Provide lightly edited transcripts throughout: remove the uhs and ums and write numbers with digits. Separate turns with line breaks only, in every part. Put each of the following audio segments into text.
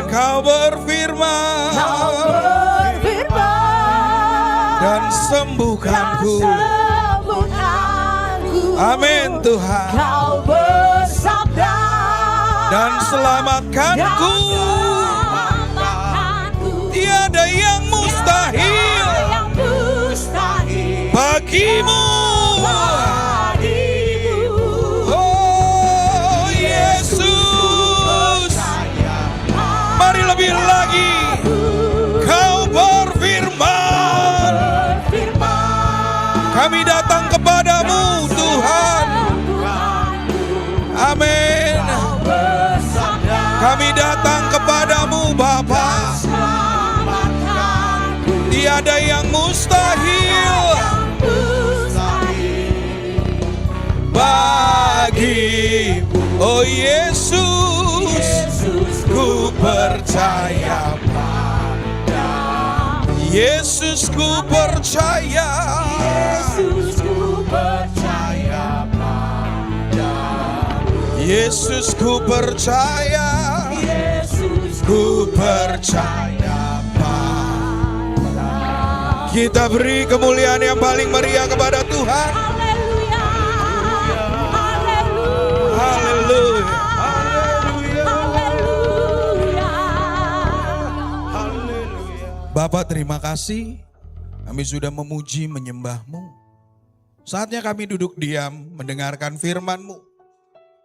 Tuhan, Kau berfirman dan sembuhkanku. Amin Tuhan.
Kau bersabda
dan selamatkanku. Tiada yang mustahil bagimu. Oh Yesus, mari lebih lagi. Kau berfirman, kami datang kepadamu Tuhan. Amin. Kami datang kepadamu Bapa. Tiada yang mustahil bagimu. Oh Yesus, ku percaya pada Yesus, ku percaya. Yesus, ku percaya pada Yesus, ku percaya. Yesus, ku percaya pada. Kita beri kemuliaan yang paling meriah kepada Tuhan.
Haleluya.
Haleluya.
Haleluya.
Bapak, terima kasih. Kami sudah memuji, menyembah-Mu. Saatnya kami duduk diam mendengarkan firman-Mu.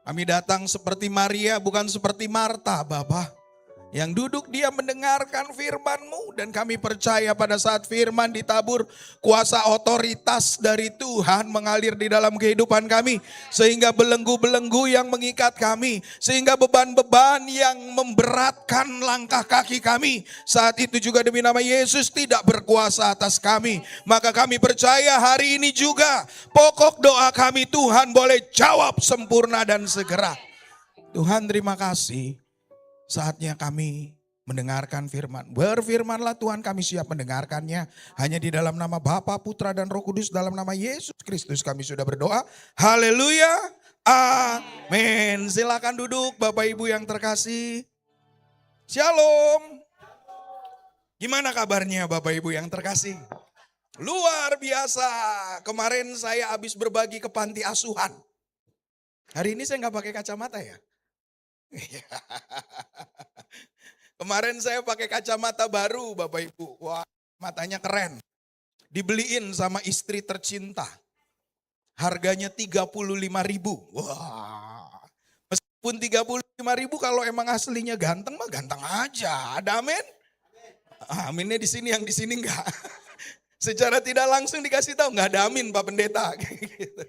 Kami datang seperti Maria, bukan seperti Marta, Bapak. Yang duduk diam mendengarkan firman-Mu. Dan kami percaya pada saat firman ditabur, kuasa otoritas dari Tuhan mengalir di dalam kehidupan kami. Sehingga belenggu-belenggu yang mengikat kami. Sehingga beban-beban yang memberatkan langkah kaki kami. Saat itu juga demi nama Yesus tidak berkuasa atas kami. Maka kami percaya hari ini juga pokok doa kami Tuhan boleh jawab sempurna dan segera. Tuhan terima kasih. Saatnya kami mendengarkan firman. Berfirmanlah Tuhan, kami siap mendengarkannya. Hanya di dalam nama Bapa, Putra dan Roh Kudus, dalam nama Yesus Kristus kami sudah berdoa. Haleluya. Amin. Silakan duduk Bapak Ibu yang terkasih. Shalom. Gimana kabarnya Bapak Ibu yang terkasih? Luar biasa. Kemarin saya habis berbagi ke panti asuhan. Hari ini saya nggak pakai kacamata ya. Kemarin saya pakai kacamata baru Bapak Ibu. Wah, matanya keren. Dibeliin sama istri tercinta. Harganya 35.000. Wah. Meskipun 35.000 kalau emang aslinya ganteng mah ganteng aja. Ada amin? Aminnya di sini, yang di sini enggak. Secara tidak langsung dikasih tahu enggak ada amin Pak Pendeta. Gitu.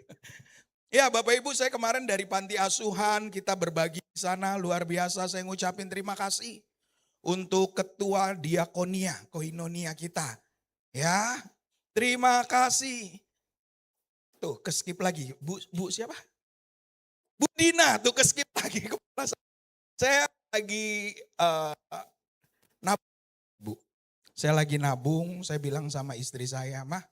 Ya Bapak Ibu, saya kemarin dari panti asuhan kita berbagi di sana, luar biasa. Saya ngucapin terima kasih untuk ketua diakonia, koinonia kita. Ya, terima kasih. Tuh keskip lagi, Bu siapa? Bu Dina, tuh keskip lagi. Saya lagi nabung, Bu. Saya lagi nabung, saya bilang sama istri saya, Mah,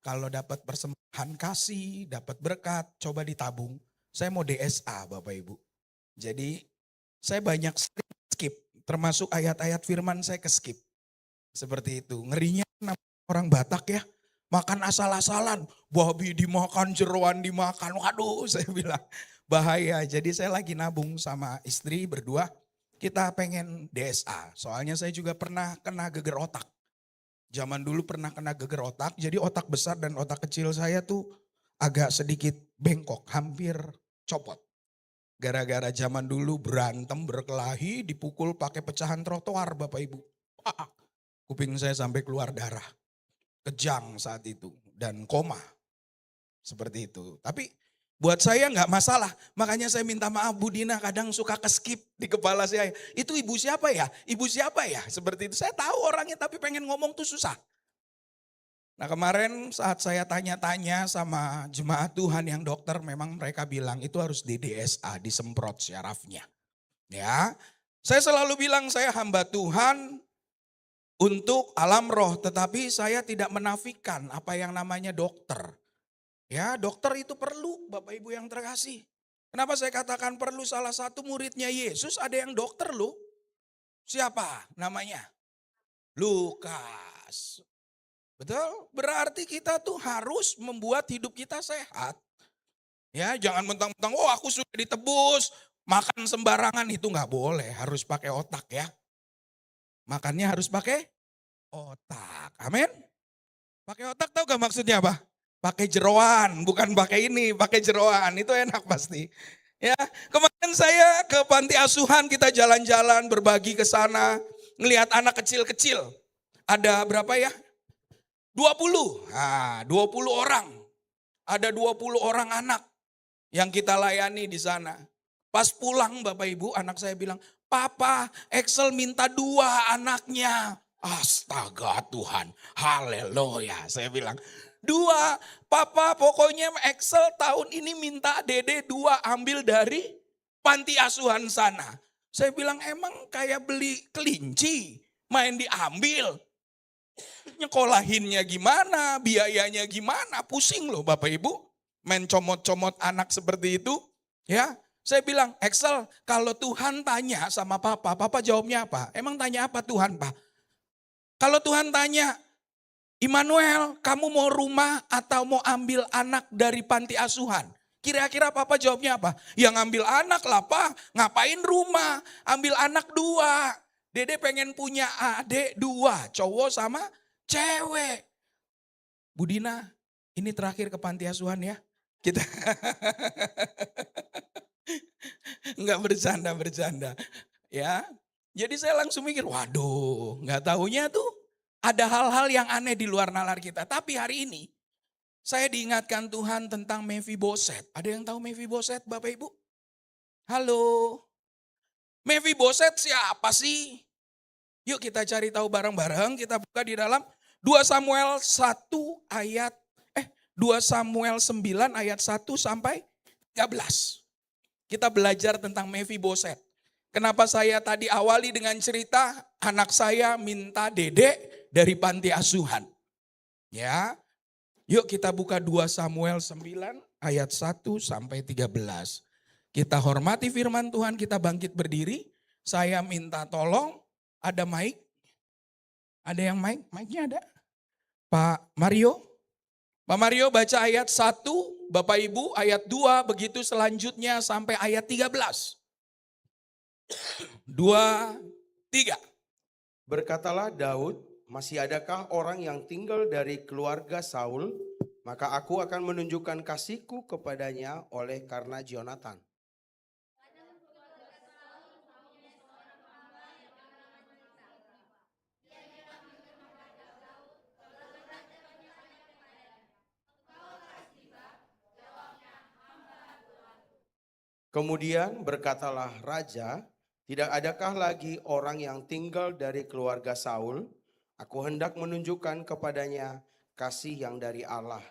kalau dapat persembahan kasih, dapat berkat, coba ditabung. Saya mau DSA Bapak Ibu. Jadi saya banyak skip, termasuk ayat-ayat firman saya ke skip. Seperti itu, ngerinya orang Batak ya, makan asal-asalan. Babi dimakan, jeroan dimakan, waduh saya bilang bahaya. Jadi saya lagi nabung sama istri berdua, kita pengen DSA. Soalnya saya juga pernah kena geger otak. Zaman dulu pernah kena geger otak, jadi otak besar dan otak kecil saya tuh agak sedikit bengkok, hampir copot. Gara-gara zaman dulu berantem, berkelahi, dipukul pakai pecahan trotoar Bapak Ibu. Kuping saya sampai keluar darah, kejang saat itu dan koma. Seperti itu, tapi buat saya nggak masalah, makanya saya minta maaf Bu Dina kadang suka keskip di kepala saya. Itu ibu siapa ya? Ibu siapa ya? Seperti itu, saya tahu orangnya tapi pengen ngomong tuh susah. Nah kemarin saat saya tanya-tanya sama jemaat Tuhan yang dokter, memang mereka bilang itu harus di DSA, disemprot syarafnya. Ya, saya selalu bilang saya hamba Tuhan untuk alam roh, tetapi saya tidak menafikan apa yang namanya dokter. Ya, dokter itu perlu Bapak Ibu yang terkasih. Kenapa saya katakan perlu? Salah satu muridnya Yesus ada yang dokter loh. Siapa namanya? Lukas. Betul? Berarti kita tuh harus membuat hidup kita sehat. Ya, jangan mentang-mentang, oh aku sudah ditebus, makan sembarangan itu nggak boleh, harus pakai otak ya. Makannya harus pakai otak. Amin. Pakai otak tahu gak maksudnya apa? Pakai jeroan, bukan pakai ini, pakai jeroan. Itu enak pasti. Ya, kemarin saya ke panti asuhan, kita jalan-jalan berbagi ke sana, ngelihat anak kecil-kecil. Ada berapa ya? 20. Nah, 20 orang. Ada 20 orang anak yang kita layani di sana. Pas pulang Bapak Ibu, anak saya bilang, "Papa, Excel minta 2 anaknya." Astaga Tuhan, haleluya. Saya bilang, 2, Papa pokoknya Excel tahun ini minta Dede 2 ambil dari panti asuhan sana. Saya bilang, emang kayak beli kelinci, main diambil. Nyekolahinnya gimana, biayanya gimana, pusing loh Bapak Ibu. Main comot-comot anak seperti itu, ya. Saya bilang, Excel, kalau Tuhan tanya sama Papa, Papa jawabnya apa? Emang tanya apa Tuhan, Pak? Kalau Tuhan tanya, Immanuel, kamu mau rumah atau mau ambil anak dari panti asuhan? Kira-kira Papa jawabnya apa? Ya ngambil anak lah Pak, ngapain rumah? Ambil anak 2. Dede pengen punya adik 2, cowok sama cewek. Budina, ini terakhir ke panti asuhan ya. Kita nggak bercanda. Ya, jadi saya langsung mikir, waduh, nggak taunya tuh ada hal-hal yang aneh di luar nalar kita. Tapi hari ini saya diingatkan Tuhan tentang Mephiboset. Ada yang tahu Mephiboset, Bapak Ibu? Halo, Mephiboset siapa sih? Yuk kita cari tahu bareng-bareng. Kita buka di dalam 2 Samuel 1 ayat 2 Samuel 9 ayat 1 sampai 13. Kita belajar tentang Mephiboset. Kenapa saya tadi awali dengan cerita anak saya minta dedek dari panti asuhan. Ya. Yuk kita buka 2 Samuel 9 ayat 1 sampai 13. Kita hormati firman Tuhan, kita bangkit berdiri. Saya minta tolong, ada mic? Ada yang mic? Mic-nya ada? Pak Mario? Pak Mario baca ayat 1, Bapak Ibu ayat 2, begitu selanjutnya sampai ayat 13. 2, 3.
Berkatalah Daud, masih adakah orang yang tinggal dari keluarga Saul? Maka aku akan menunjukkan kasihku kepadanya oleh karena Jonathan. Kemudian berkatalah raja, tidak adakah lagi orang yang tinggal dari keluarga Saul? Aku hendak menunjukkan kepadanya kasih yang dari Allah.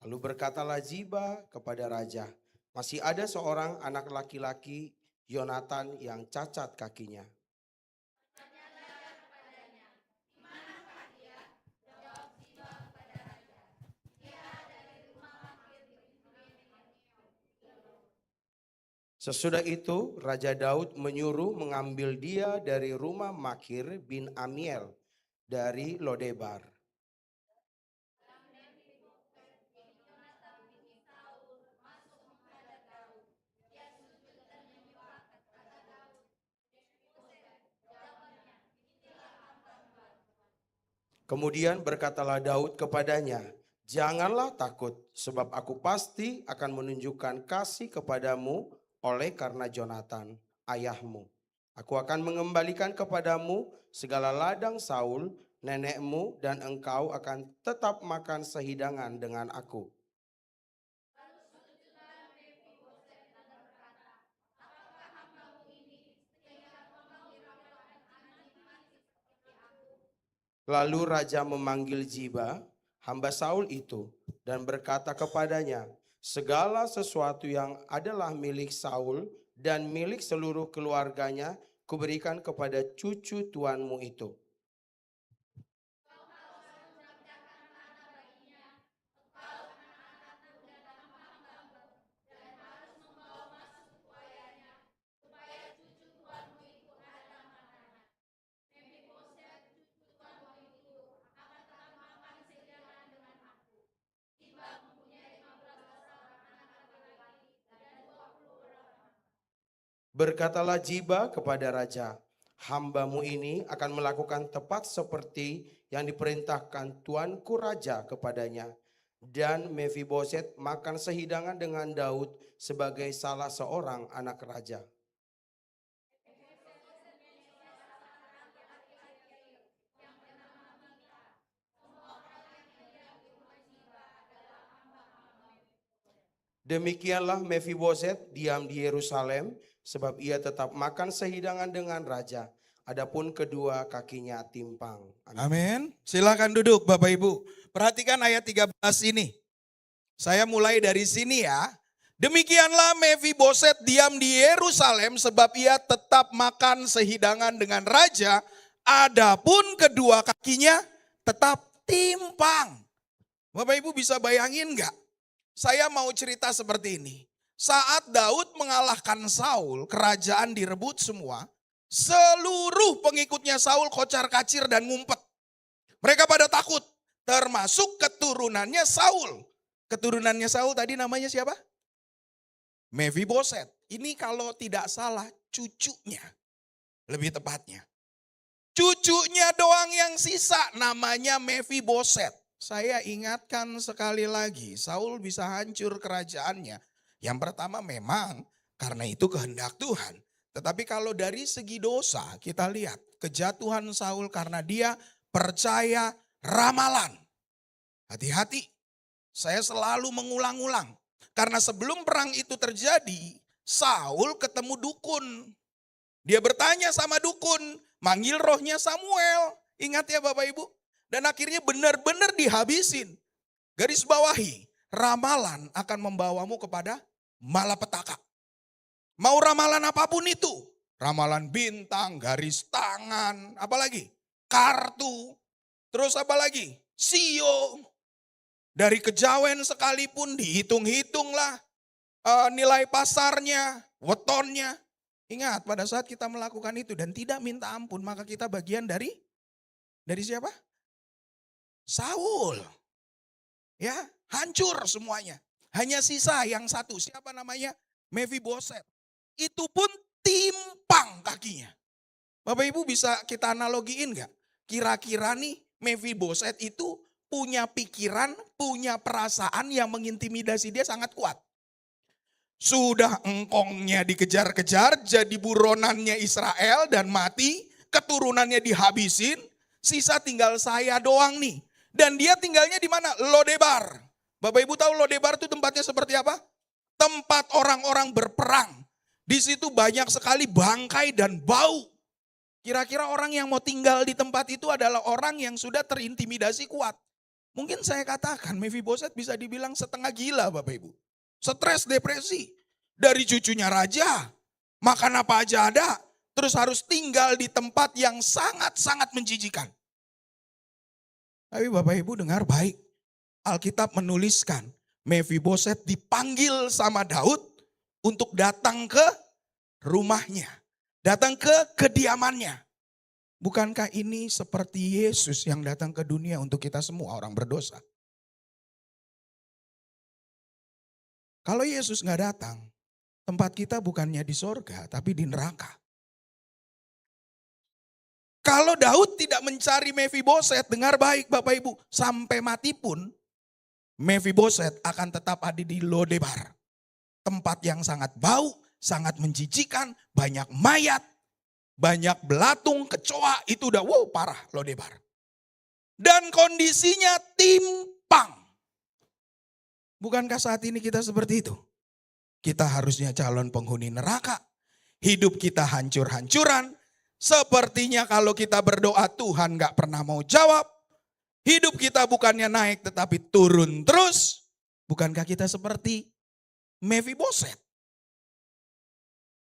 Lalu berkatalah Ziba kepada raja, masih ada seorang anak laki-laki Yonatan yang cacat kakinya. Sesudah itu Raja Daud menyuruh mengambil dia dari rumah Makir bin Amiel dari Lodebar. Kemudian berkatalah Daud kepadanya, janganlah takut, sebab aku pasti akan menunjukkan kasih kepadamu oleh karena Jonathan, ayahmu. Aku akan mengembalikan kepadamu segala ladang Saul, nenekmu, dan engkau akan tetap makan sehidangan dengan aku. Lalu raja memanggil Ziba, hamba Saul itu, dan berkata kepadanya, segala sesuatu yang adalah milik Saul dan milik seluruh keluarganya, kuberikan kepada cucu tuanmu itu. Berkatalah Ziba kepada raja, hambamu ini akan melakukan tepat seperti yang diperintahkan tuanku raja kepadanya. Dan Mefiboset makan sehidangan dengan Daud sebagai salah seorang anak raja. Demikianlah Mefiboset diam di Yerusalem, sebab ia tetap makan sehidangan dengan raja. Adapun kedua kakinya timpang. Amin.
Amin. Silakan duduk Bapak Ibu. Perhatikan ayat 13 ini. Saya mulai dari sini ya. Demikianlah Mefiboset diam di Yerusalem sebab ia tetap makan sehidangan dengan raja. Adapun kedua kakinya tetap timpang. Bapak Ibu bisa bayangin enggak? Saya mau cerita seperti ini. Saat Daud mengalahkan Saul, kerajaan direbut semua. Seluruh pengikutnya Saul kocar-kacir dan ngumpet. Mereka pada takut, termasuk keturunannya Saul. Keturunannya Saul tadi namanya siapa? Mefiboset. Ini kalau tidak salah cucunya, lebih tepatnya. Cucunya doang yang sisa namanya Mefiboset. Saya ingatkan sekali lagi, Saul bisa hancur kerajaannya. Yang pertama memang karena itu kehendak Tuhan. Tetapi kalau dari segi dosa kita lihat kejatuhan Saul karena dia percaya ramalan. Hati-hati, saya selalu mengulang-ulang. Karena sebelum perang itu terjadi, Saul ketemu dukun. Dia bertanya sama dukun, manggil rohnya Samuel. Ingat ya Bapak Ibu. Dan akhirnya benar-benar dihabisin. Garis bawahi, ramalan akan membawamu kepada malapetaka. Mau ramalan apapun itu. Ramalan bintang, garis tangan, apalagi? Kartu. Terus apa lagi? Sio. Dari kejawen sekalipun dihitung-hitunglah nilai pasarnya, wetonnya. Ingat pada saat kita melakukan itu dan tidak minta ampun, maka kita bagian dari siapa? Saul. Ya, hancur semuanya. Hanya sisa yang satu, siapa namanya? Mefiboset. Itu pun timpang kakinya. Bapak Ibu bisa kita analogiin gak? Kira-kira nih Mefiboset itu punya pikiran, punya perasaan yang mengintimidasi dia sangat kuat. Sudah engkongnya dikejar-kejar, jadi buronannya Israel dan mati, keturunannya dihabisin, sisa tinggal saya doang nih. Dan dia tinggalnya di mana? Lodebar. Bapak Ibu tahu Lodebar itu tempatnya seperti apa? Tempat orang-orang berperang. Di situ banyak sekali bangkai dan bau. Kira-kira orang yang mau tinggal di tempat itu adalah orang yang sudah terintimidasi kuat. Mungkin saya katakan Mefiboset bisa dibilang setengah gila Bapak Ibu. Stres, depresi. Dari cucunya raja, makan apa aja ada. Terus harus tinggal di tempat yang sangat-sangat menjijikan. Tapi Bapak Ibu dengar baik. Alkitab menuliskan Mefiboset dipanggil sama Daud untuk datang ke rumahnya. Datang ke kediamannya. Bukankah ini seperti Yesus yang datang ke dunia untuk kita semua orang berdosa? Kalau Yesus gak datang, tempat kita bukannya di sorga tapi di neraka. Kalau Daud tidak mencari Mefiboset, dengar baik Bapak Ibu, sampai mati pun Mefiboset akan tetap ada di Lodebar. Tempat yang sangat bau, sangat menjijikan, banyak mayat, banyak belatung, kecoa, itu udah parah Lodebar. Dan kondisinya timpang. Bukankah saat ini kita seperti itu? Kita harusnya calon penghuni neraka. Hidup kita hancur-hancuran. Sepertinya kalau kita berdoa Tuhan gak pernah mau jawab. Hidup kita bukannya naik tetapi turun terus. Bukankah kita seperti Mefiboset?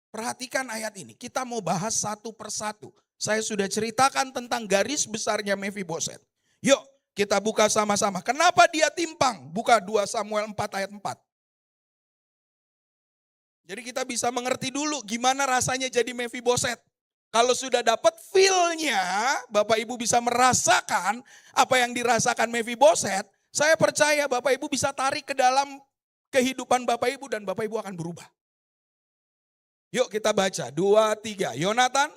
Perhatikan ayat ini. Kita mau bahas satu persatu. Saya sudah ceritakan tentang garis besarnya Mefiboset. Yuk kita buka sama-sama. Kenapa dia timpang? Buka 2 Samuel 4 ayat 4. Jadi kita bisa mengerti dulu gimana rasanya jadi Mefiboset. Kalau sudah dapat feel-nya, Bapak Ibu bisa merasakan apa yang dirasakan Mefiboset. Saya percaya Bapak Ibu bisa tarik ke dalam kehidupan Bapak Ibu dan Bapak Ibu akan berubah. Yuk kita baca, 2, 3. Yonatan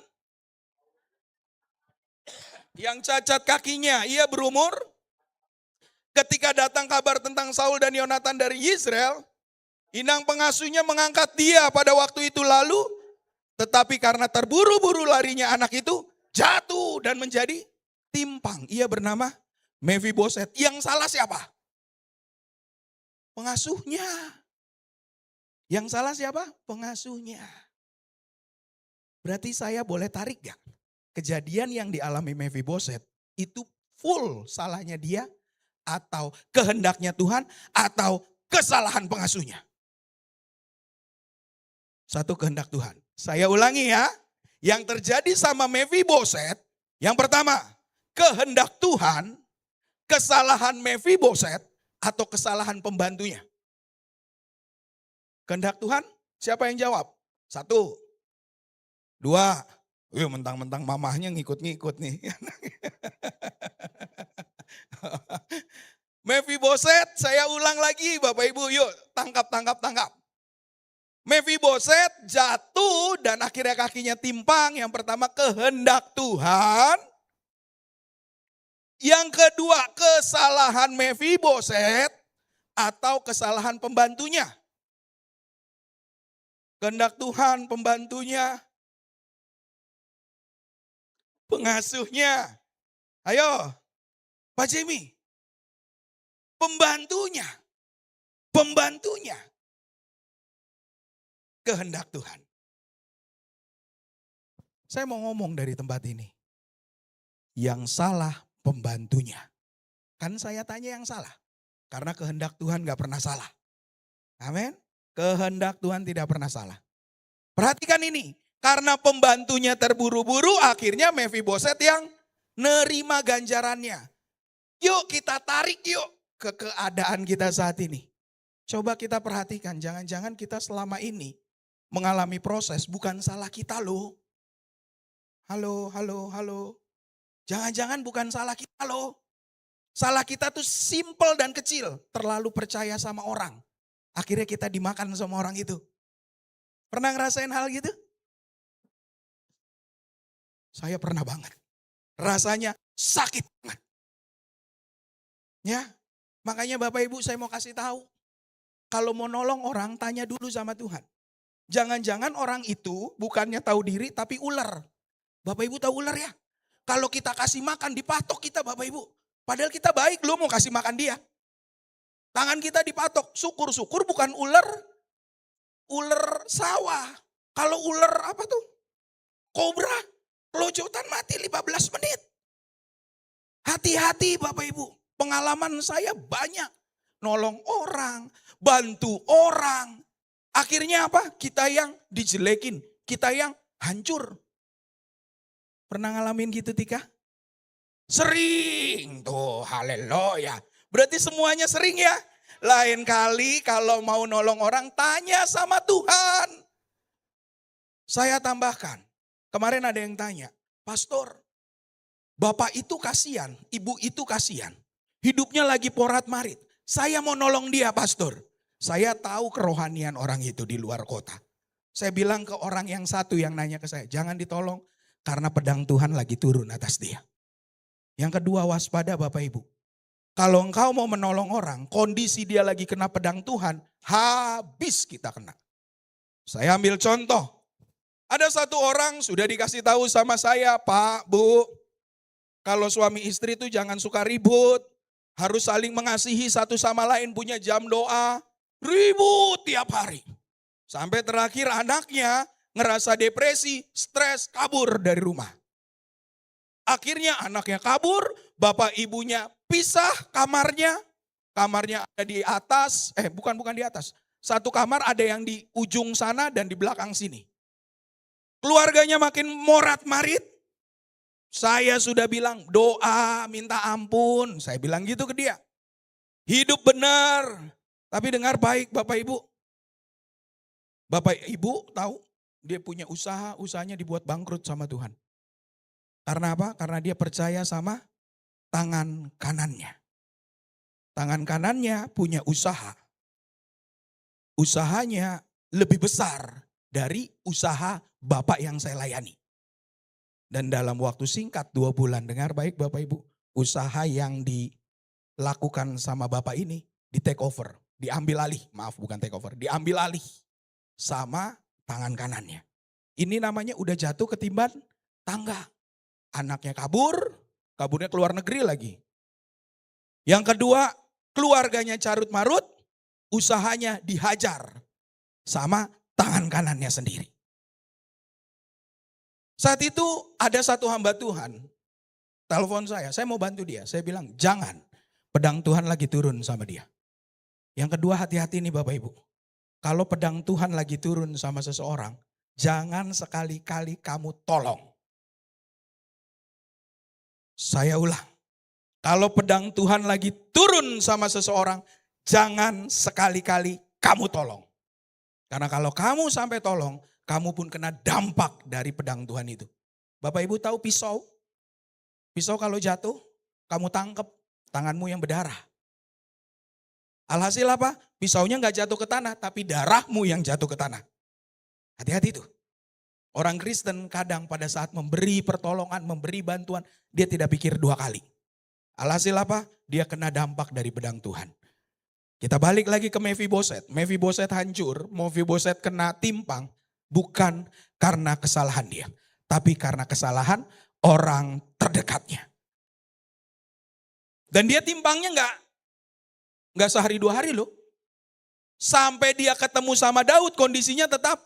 yang cacat kakinya, ia berumur. Ketika datang kabar tentang Saul dan Yonatan dari Israel, inang pengasuhnya mengangkat dia pada waktu itu lalu. Tetapi karena terburu-buru larinya anak itu, jatuh dan menjadi timpang. Ia bernama Mefiboset. Yang salah siapa? Pengasuhnya. Yang salah siapa? Pengasuhnya. Berarti saya boleh tarik gak? Kejadian yang dialami Mefiboset itu full salahnya dia atau kehendaknya Tuhan atau kesalahan pengasuhnya. Satu kehendak Tuhan. Saya ulangi ya. Yang terjadi sama Mefiboset, yang pertama, kehendak Tuhan, kesalahan Mefiboset atau kesalahan pembantunya. Kehendak Tuhan, siapa yang jawab? 1, 2. Mentang-mentang mamahnya ngikut-ngikut nih. Mefiboset, saya ulang lagi Bapak Ibu, yuk tangkap. Mefiboset jatuh dan akhirnya kakinya timpang. Yang pertama kehendak Tuhan. Yang kedua kesalahan Mefiboset atau kesalahan pembantunya. Kehendak Tuhan, pembantunya, pengasuhnya. Ayo Pak Jimmy. Pembantunya. Kehendak Tuhan. Saya mau ngomong dari tempat ini. Yang salah pembantunya. Kan saya tanya yang salah. Karena kehendak Tuhan gak pernah salah. Amin. Kehendak Tuhan tidak pernah salah. Perhatikan ini. Karena pembantunya terburu-buru akhirnya Mefiboset yang nerima ganjarannya. Yuk kita tarik yuk ke keadaan kita saat ini. Coba kita perhatikan. Jangan-jangan kita selama ini mengalami proses bukan salah kita loh. Halo. Jangan-jangan bukan salah kita loh. Salah kita tuh simple dan kecil. Terlalu percaya sama orang. Akhirnya kita dimakan sama orang itu. Pernah ngerasain hal gitu? Saya pernah banget. Rasanya sakit banget. Ya, makanya Bapak Ibu saya mau kasih tahu. Kalau mau nolong orang tanya dulu sama Tuhan. Jangan-jangan orang itu bukannya tahu diri tapi ular. Bapak Ibu tahu ular ya? Kalau kita kasih makan dipatok kita Bapak Ibu. Padahal kita baik loh mau kasih makan dia. Tangan kita dipatok. Syukur-syukur bukan ular sawah. Kalau ular apa tuh? Kobra. Kelojotan mati 15 menit. Hati-hati Bapak Ibu. Pengalaman saya banyak. Nolong orang. Bantu orang. Akhirnya apa? Kita yang dijelekin. Kita yang hancur. Pernah ngalamin gitu Tika? Sering tuh, haleluya. Berarti semuanya sering ya. Lain kali kalau mau nolong orang tanya sama Tuhan. Saya tambahkan. Kemarin ada yang tanya. Pastor, bapak itu kasihan, ibu itu kasihan. Hidupnya lagi porat marit. Saya mau nolong dia pastor. Saya tahu kerohanian orang itu di luar kota. Saya bilang ke orang yang satu yang nanya ke saya, jangan ditolong karena pedang Tuhan lagi turun atas dia. Yang kedua waspada Bapak Ibu. Kalau engkau mau menolong orang, kondisi dia lagi kena pedang Tuhan, habis kita kena. Saya ambil contoh. Ada satu orang sudah dikasih tahu sama saya, Pak, Bu, kalau suami istri itu jangan suka ribut. Harus saling mengasihi satu sama lain, punya jam doa. Ribut tiap hari. Sampai terakhir anaknya ngerasa depresi, stres, kabur dari rumah. Akhirnya anaknya kabur, bapak ibunya pisah kamarnya. Kamarnya ada di atas, bukan di atas. Satu kamar ada yang di ujung sana dan di belakang sini. Keluarganya makin morat-marit. Saya sudah bilang doa, minta ampun. Saya bilang gitu ke dia. Hidup benar. Tapi dengar baik Bapak Ibu. Bapak Ibu tahu dia punya usaha, usahanya dibuat bangkrut sama Tuhan. Karena apa? Karena dia percaya sama tangan kanannya. Tangan kanannya punya usaha. Usahanya lebih besar dari usaha Bapak yang saya layani. Dan dalam waktu singkat 2 bulan, dengar baik Bapak Ibu, usaha yang dilakukan sama Bapak ini di take over, diambil alih, maaf bukan take over, diambil alih sama tangan kanannya. Ini namanya udah jatuh ketimban tangga. Anaknya kaburnya keluar negeri lagi. Yang kedua, keluarganya carut marut, usahanya dihajar sama tangan kanannya sendiri. Saat itu ada satu hamba Tuhan, telepon saya mau bantu dia. Saya bilang, jangan, pedang Tuhan lagi turun sama dia. Yang kedua, hati-hati nih Bapak Ibu. Kalau pedang Tuhan lagi turun sama seseorang, jangan sekali-kali kamu tolong. Saya ulang, kalau pedang Tuhan lagi turun sama seseorang, jangan sekali-kali kamu tolong. Karena kalau kamu sampai tolong, kamu pun kena dampak dari pedang Tuhan itu. Bapak Ibu tahu pisau? Pisau kalau jatuh, kamu tangkep, tanganmu yang berdarah. Alhasil apa? Pisaunya gak jatuh ke tanah, tapi darahmu yang jatuh ke tanah. Hati-hati tuh. Orang Kristen kadang pada saat memberi pertolongan, memberi bantuan, dia tidak pikir 2 kali. Alhasil apa? Dia kena dampak dari pedang Tuhan. Kita balik lagi ke Mephiboset. Mephiboset hancur, Mephiboset kena timpang. Bukan karena kesalahan dia, tapi karena kesalahan orang terdekatnya. Dan dia timpangnya enggak sehari 2 hari loh. Sampai dia ketemu sama Daud, kondisinya tetap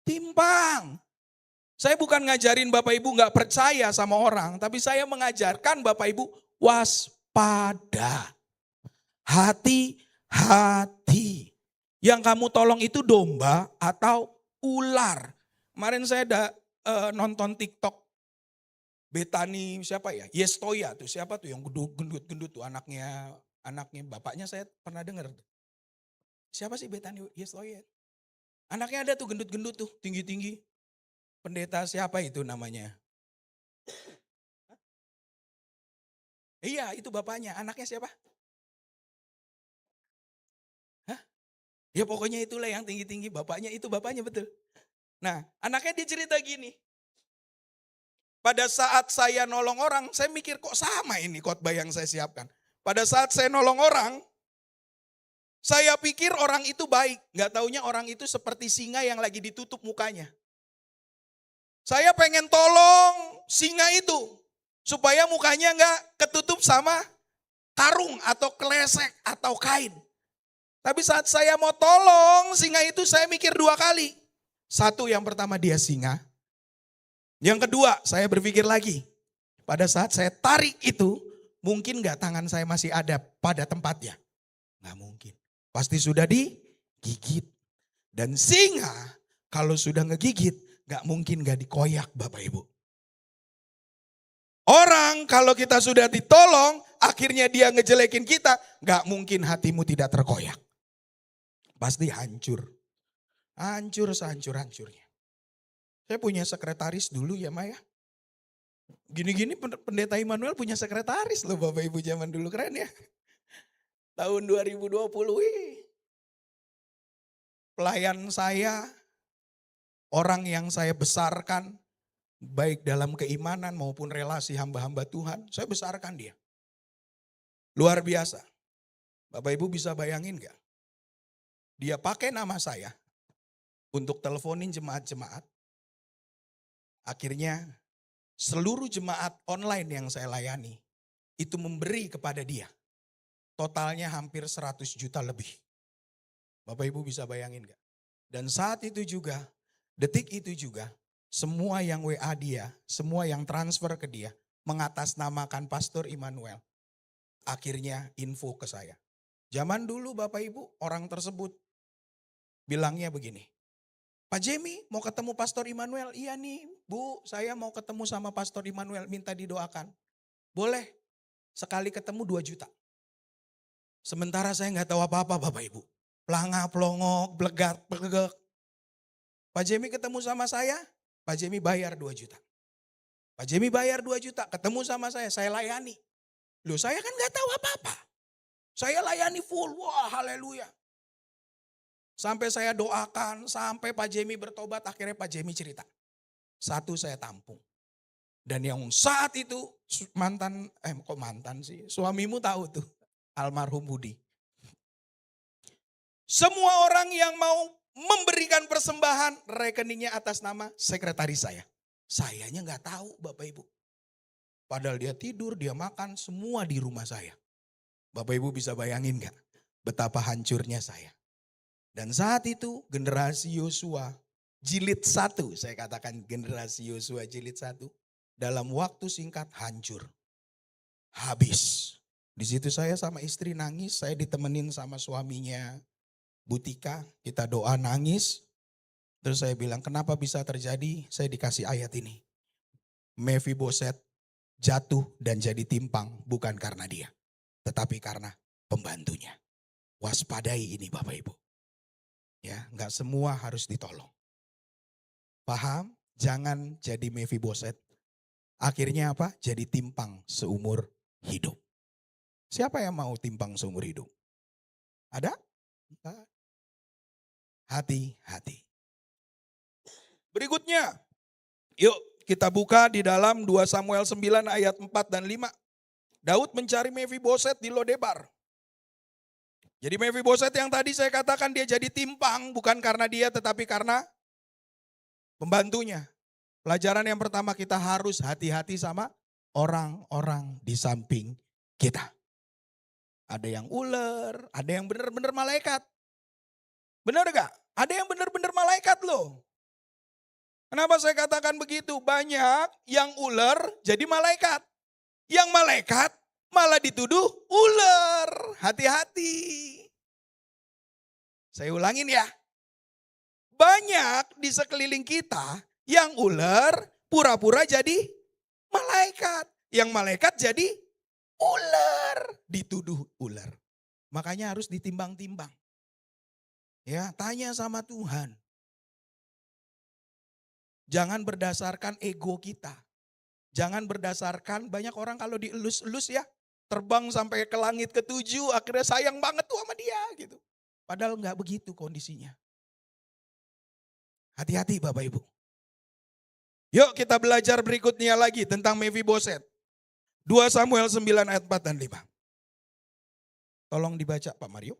timpang. Saya bukan ngajarin Bapak Ibu enggak percaya sama orang, tapi saya mengajarkan Bapak Ibu waspada. Hati-hati. Yang kamu tolong itu domba atau ular. Kemarin saya ada nonton TikTok Betani siapa ya? Yestoya tuh, siapa tuh yang gendut-gendut tuh anaknya bapaknya saya pernah dengar tuh. Siapa sih Betani Yestoya? Anaknya ada tuh gendut-gendut tuh, tinggi-tinggi. Pendeta siapa itu namanya? Iya, itu bapaknya. Anaknya siapa? Ya pokoknya itulah yang tinggi-tinggi, bapaknya itu bapaknya betul. Nah, anaknya dia cerita gini. Pada saat saya nolong orang, saya mikir kok sama ini khotbah yang saya siapkan. Pada saat saya nolong orang, saya pikir orang itu baik. Gak taunya orang itu seperti singa yang lagi ditutup mukanya. Saya pengen tolong singa itu. Supaya mukanya gak ketutup sama karung atau klesek atau kain. Tapi saat saya mau tolong singa itu saya mikir 2 kali. Satu, yang pertama dia singa. Yang kedua saya berpikir lagi. Pada saat saya tarik itu mungkin gak tangan saya masih ada pada tempatnya. Gak mungkin. Pasti sudah digigit. Dan singa kalau sudah ngegigit gak mungkin gak dikoyak Bapak Ibu. Orang kalau kita sudah ditolong akhirnya dia ngejelekin kita, gak mungkin hatimu tidak terkoyak. Pasti hancur. Hancur sehancur-hancurnya. Saya punya sekretaris dulu ya Maya. Gini-gini pendeta Immanuel punya sekretaris loh Bapak Ibu zaman dulu, keren ya. Tahun 2020 pelayan saya, orang yang saya besarkan, baik dalam keimanan maupun relasi hamba-hamba Tuhan, saya besarkan dia. Luar biasa. Bapak Ibu bisa bayangin gak? Dia pakai nama saya untuk teleponin jemaat-jemaat. Akhirnya seluruh jemaat online yang saya layani itu memberi kepada dia. Totalnya hampir 100 juta lebih. Bapak Ibu bisa bayangin gak? Dan saat itu juga, detik itu juga, semua yang WA dia, semua yang transfer ke dia, mengatasnamakan Pastor Immanuel. Akhirnya info ke saya. Zaman dulu Bapak Ibu, orang tersebut bilangnya begini, Pak Jemi mau ketemu Pastor Immanuel? Iya nih Bu, saya mau ketemu sama Pastor Immanuel, minta didoakan. Boleh, sekali ketemu 2 juta. Sementara saya gak tahu apa-apa Bapak Ibu. Pelangak, pelongok, belegak. Pak Jemi ketemu sama saya, Pak Jemi bayar 2 juta. Pak Jemi bayar 2 juta, ketemu sama saya layani. Loh saya kan gak tahu apa-apa. Saya layani full, wah haleluya. Sampai saya doakan, sampai Pak Jemi bertobat, akhirnya Pak Jemi cerita. Satu saya tampung. Dan yang saat itu kok mantan sih, suamimu tahu tuh, almarhum Budi. Semua orang yang mau memberikan persembahan, rekeningnya atas nama sekretaris saya. Sayanya nggak tahu Bapak Ibu. Padahal dia tidur, dia makan, semua di rumah saya. Bapak Ibu bisa bayangin gak betapa hancurnya saya. Dan saat itu generasi Yosua jilid 1, saya katakan generasi Yosua jilid 1, dalam waktu singkat hancur. Habis. Di situ saya sama istri nangis, saya ditemenin sama suaminya Butika, kita doa nangis. Terus saya bilang, kenapa bisa terjadi? Saya dikasih ayat ini. Mephiboset jatuh dan jadi timpang bukan karena dia, tetapi karena pembantunya. Waspadai ini Bapak Ibu. Ya, nggak semua harus ditolong. Paham? Jangan jadi Mephiboset. Akhirnya apa? Jadi timpang seumur hidup. Siapa yang mau timpang seumur hidup? Ada? Hati-hati. Berikutnya, yuk kita buka di dalam 2 Samuel 9 ayat 4 dan 5. Daud mencari Mephiboset di Lodebar. Jadi Mephiboset yang tadi saya katakan dia jadi timpang bukan karena dia tetapi karena pembantunya. Pelajaran yang pertama, kita harus hati-hati sama orang-orang di samping kita. Ada yang ular, ada yang benar-benar malaikat. Benar gak? Ada yang benar-benar malaikat loh. Kenapa saya katakan begitu? Banyak yang ular jadi malaikat. Yang malaikat malah dituduh ular. Hati-hati. Saya ulangin ya. Banyak di sekeliling kita yang ular pura-pura jadi malaikat. Yang malaikat jadi ular. Dituduh ular. Makanya harus ditimbang-timbang. Ya, tanya sama Tuhan. Jangan berdasarkan ego kita. Jangan berdasarkan, banyak orang kalau dielus-elus ya, terbang sampai ke langit ke-7, akhirnya sayang banget tuh sama dia gitu. Padahal enggak begitu kondisinya. Hati-hati Bapak Ibu. Yuk kita belajar berikutnya lagi tentang Mephiboset. 2 Samuel 9 ayat 4 dan 5. Tolong dibaca Pak Mario.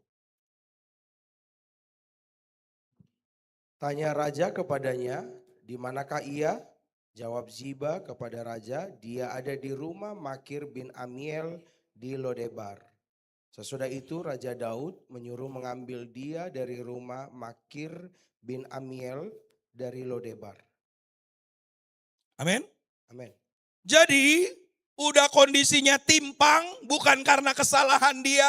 Tanya raja kepadanya, di manakah ia? Jawab Ziba kepada raja, dia ada di rumah Makir bin Amiel di Lodebar. Sesudah itu Raja Daud menyuruh mengambil dia dari rumah Makir bin Amiel dari Lodebar.
Amin.
Amin.
Jadi udah kondisinya timpang bukan karena kesalahan dia.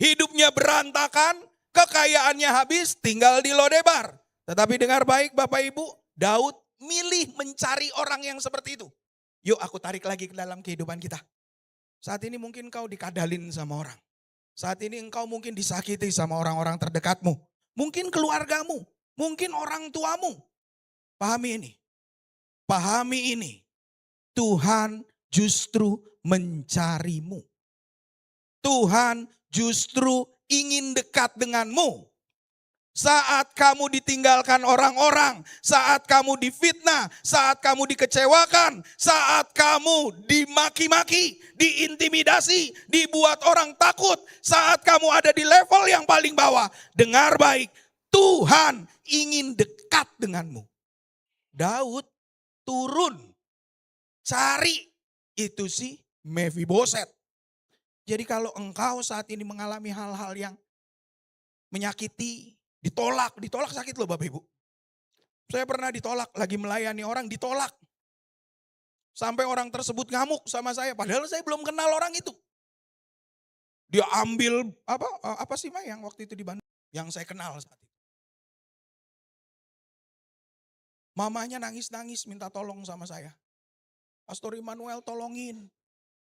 Hidupnya berantakan, kekayaannya habis, tinggal di Lodebar. Tetapi dengar baik Bapak Ibu, Daud milih mencari orang yang seperti itu. Yuk aku tarik lagi ke dalam kehidupan kita. Saat ini mungkin kau dikadalin sama orang. Saat ini engkau mungkin disakiti sama orang-orang terdekatmu. Mungkin keluargamu, mungkin orang tuamu. Pahami ini. Pahami ini. Tuhan justru mencarimu. Tuhan justru ingin dekat denganmu. Saat kamu ditinggalkan orang-orang, saat kamu difitnah, saat kamu dikecewakan, saat kamu dimaki-maki, diintimidasi, dibuat orang takut, saat kamu ada di level yang paling bawah, dengar baik, Tuhan ingin dekat denganmu. Daud turun, cari itu si Mephiboset. Jadi kalau engkau saat ini mengalami hal-hal yang menyakiti, ditolak sakit loh Bapak Ibu. Saya pernah ditolak, lagi melayani orang ditolak. Sampai orang tersebut ngamuk sama saya, padahal saya belum kenal orang itu. Dia ambil apa sih Ma yang waktu itu di Bandung, yang saya kenal saat itu. Mamanya nangis-nangis minta tolong sama saya. Pastor Immanuel tolongin,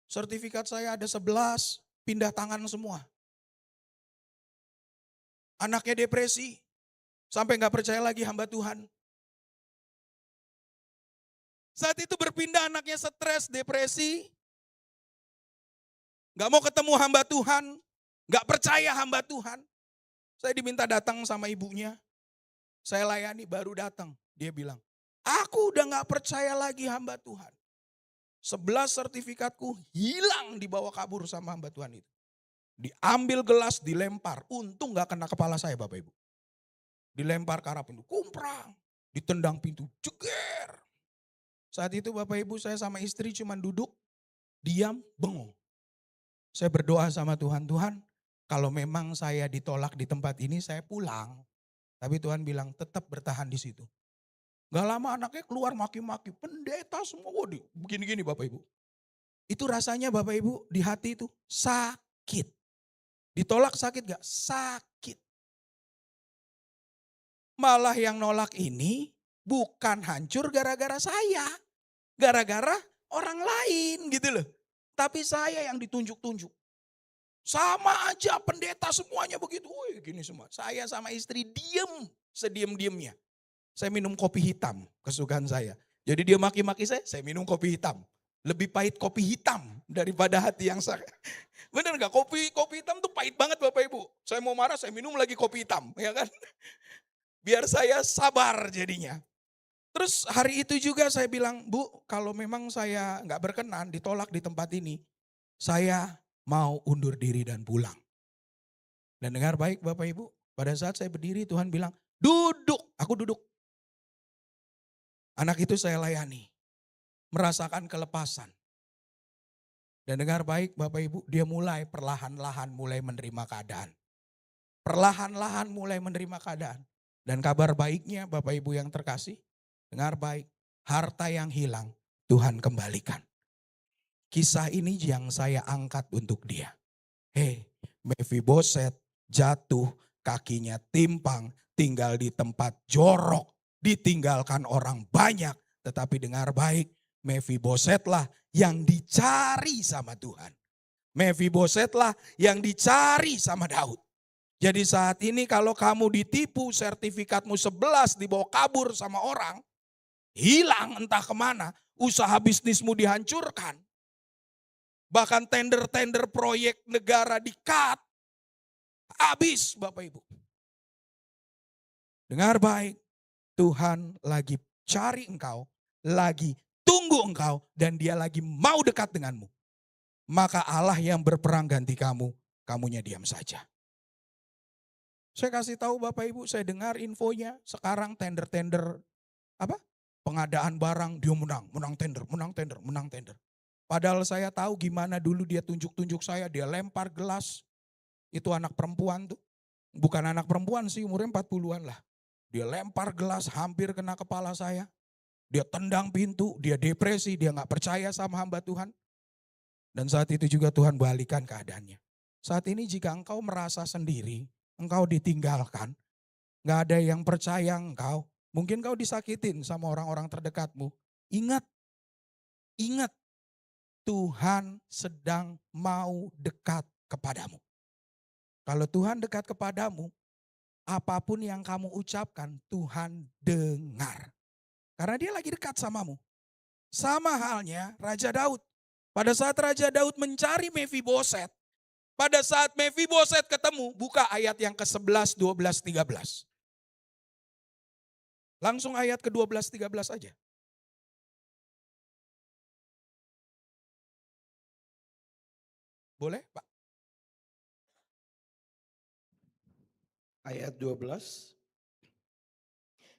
sertifikat saya ada 11, pindah tangan semua. Anaknya depresi, sampai gak percaya lagi hamba Tuhan. Saat itu berpindah anaknya stres, depresi. Gak mau ketemu hamba Tuhan, gak percaya hamba Tuhan. Saya diminta datang sama ibunya. Saya layani, baru datang. Dia bilang, aku udah gak percaya lagi hamba Tuhan. 11 sertifikatku hilang dibawa kabur sama hamba Tuhan itu. Diambil gelas, dilempar. Untung gak kena kepala saya Bapak Ibu. Dilempar ke arah pintu, kumprang. Ditendang pintu, jeger. Saat itu Bapak Ibu saya sama istri cuma duduk, diam, bengong. Saya berdoa sama Tuhan, Tuhan kalau memang saya ditolak di tempat ini saya pulang. Tapi Tuhan bilang tetap bertahan di situ. Gak lama anaknya keluar maki-maki, pendeta semua, waduh begini-gini Bapak Ibu. Itu rasanya Bapak Ibu di hati itu sakit. Ditolak sakit gak? Sakit. Malah yang nolak ini bukan hancur gara-gara saya. Gara-gara orang lain gitu loh. Tapi saya yang ditunjuk-tunjuk. Sama aja pendeta semuanya begitu. Wih gini semua. Saya sama istri diem. Sediem-diemnya. Saya minum kopi hitam. Kesukaan saya. Jadi dia maki-maki saya minum kopi hitam. Lebih pahit kopi hitam daripada hati yang saya. Bener gak? Kopi hitam tuh pahit banget Bapak Ibu. Saya mau marah saya minum lagi kopi hitam. Ya kan? Biar saya sabar jadinya. Terus hari itu juga saya bilang, Bu kalau memang saya gak berkenan ditolak di tempat ini. Saya mau undur diri dan pulang. Dan dengar baik Bapak Ibu, pada saat saya berdiri Tuhan bilang, duduk, aku duduk. Anak itu saya layani, merasakan kelepasan. Dan dengar baik Bapak Ibu, dia mulai perlahan-lahan mulai menerima keadaan. Perlahan-lahan mulai menerima keadaan. Dan kabar baiknya Bapak Ibu yang terkasih, dengar baik, harta yang hilang Tuhan kembalikan. Kisah ini yang saya angkat untuk dia. Mefiboset jatuh, kakinya timpang, tinggal di tempat jorok, ditinggalkan orang banyak. Tetapi dengar baik, Mefibosetlah yang dicari sama Tuhan. Mefibosetlah yang dicari sama Daud. Jadi saat ini kalau kamu ditipu, sertifikatmu 11 dibawa kabur sama orang, hilang entah kemana, usaha bisnismu dihancurkan. Bahkan tender-tender proyek negara di-cut. Habis Bapak Ibu. Dengar baik. Tuhan lagi cari engkau. Lagi tunggu engkau. Dan dia lagi mau dekat denganmu. Maka Allah yang berperang ganti kamu. Kamunya diam saja. Saya kasih tahu Bapak Ibu. Saya dengar infonya. Sekarang tender-tender pengadaan barang. Dia menang tender. Padahal saya tahu gimana dulu dia tunjuk-tunjuk saya, dia lempar gelas. Itu anak perempuan tuh. Bukan anak perempuan sih, umurnya 40-an lah. Dia lempar gelas hampir kena kepala saya. Dia tendang pintu, dia depresi, dia gak percaya sama hamba Tuhan. Dan saat itu juga Tuhan balikan keadaannya. Saat ini jika engkau merasa sendiri, engkau ditinggalkan, gak ada yang percaya engkau, mungkin kau disakitin sama orang-orang terdekatmu. Ingat. Tuhan sedang mau dekat kepadamu. Kalau Tuhan dekat kepadamu, apapun yang kamu ucapkan, Tuhan dengar. Karena dia lagi dekat samamu. Sama halnya Raja Daud. Pada saat Raja Daud mencari Mefiboset, pada saat Mefiboset ketemu, buka ayat yang ke-11, 12, 13. Langsung ayat ke-12, 13 aja. Boleh Pak?
Ayat 12.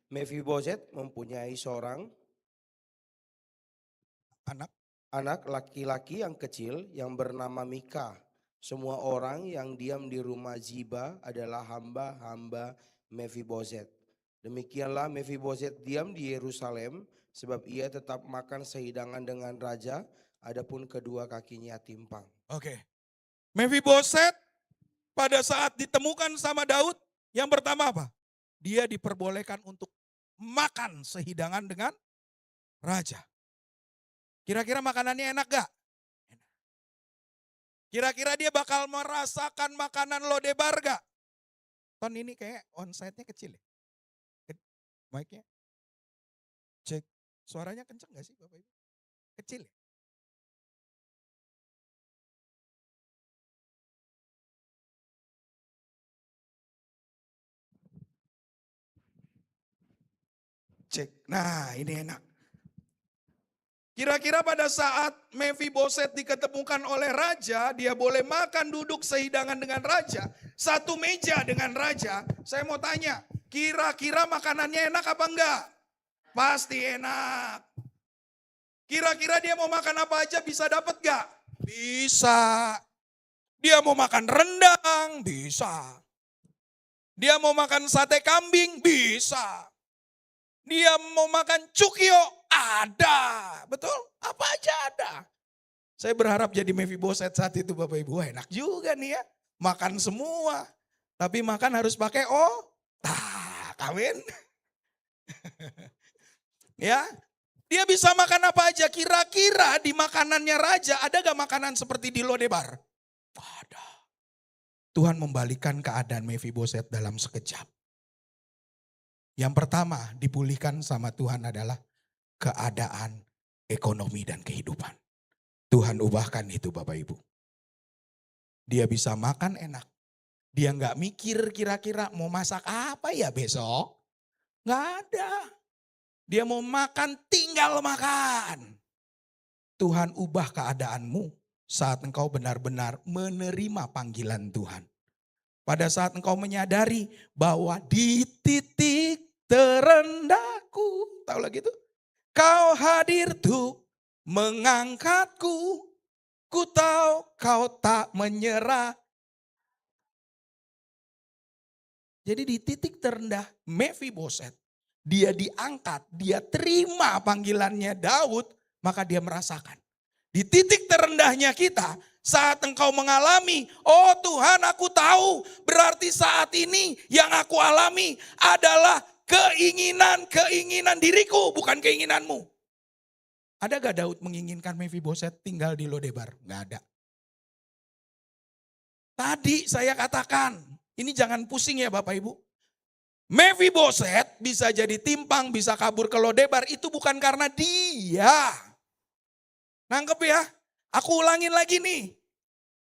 Mefiboset mempunyai seorang anak laki-laki yang kecil yang bernama Mika. Semua orang yang diam di rumah Ziba adalah hamba-hamba Mefiboset. Demikianlah Mefiboset diam di Yerusalem sebab ia tetap makan sehidangan dengan raja, adapun kedua kakinya timpang.
Oke. Mefiboset pada saat ditemukan sama Daud, yang pertama apa? Dia diperbolehkan untuk makan sehidangan dengan raja. Kira-kira makanannya enak gak? Enak. Kira-kira dia bakal merasakan makanan Lodebar gak? Ton ini kayak onsite-nya kecil ya? Mic-nya. Cek. Suaranya kenceng gak sih Bapak Ibu? Kecil ya? Cek. Nah, ini enak. Kira-kira pada saat Mephiboset diketemukan oleh raja, dia boleh makan duduk sehidangan dengan raja, satu meja dengan raja. Saya mau tanya, kira-kira makanannya enak apa enggak? Pasti enak. Kira-kira dia mau makan apa aja bisa dapat gak? Bisa. Dia mau makan rendang? Bisa. Dia mau makan sate kambing? Bisa. Dia mau makan cukio? Ada. Betul? Apa aja ada. Saya berharap jadi Mephiboset saat itu Bapak Ibu. Wah, enak juga nih ya. Makan semua. Tapi makan harus pakai kawin. Ya. Dia bisa makan apa aja. Kira-kira di makanannya raja ada gak makanan seperti di Lodebar? Ada. Tuhan membalikan keadaan Mephiboset dalam sekejap. Yang pertama dipulihkan sama Tuhan adalah keadaan ekonomi dan kehidupan. Tuhan ubahkan itu Bapak Ibu. Dia bisa makan enak. Dia nggak mikir kira-kira mau masak apa ya besok. Nggak ada. Dia mau makan tinggal makan. Tuhan ubah keadaanmu saat engkau benar-benar menerima panggilan Tuhan. Pada saat engkau menyadari bahwa di titik terendahku, tahu lagi itu? Kau hadir tuh mengangkatku, ku tahu kau tak menyerah. Jadi di titik terendah Mephiboset, dia diangkat, dia terima panggilannya Daud, maka dia merasakan. Di titik terendahnya kita, saat engkau mengalami, oh Tuhan aku tahu, berarti saat ini yang aku alami adalah keinginan diriku, bukan keinginanmu. Ada gak Daud menginginkan Mephiboset tinggal di Lodebar? Gak ada. Tadi saya katakan, ini jangan pusing ya Bapak Ibu. Mephiboset bisa jadi timpang, bisa kabur ke Lodebar, itu bukan karena dia. Nangkep ya? Aku ulangin lagi nih.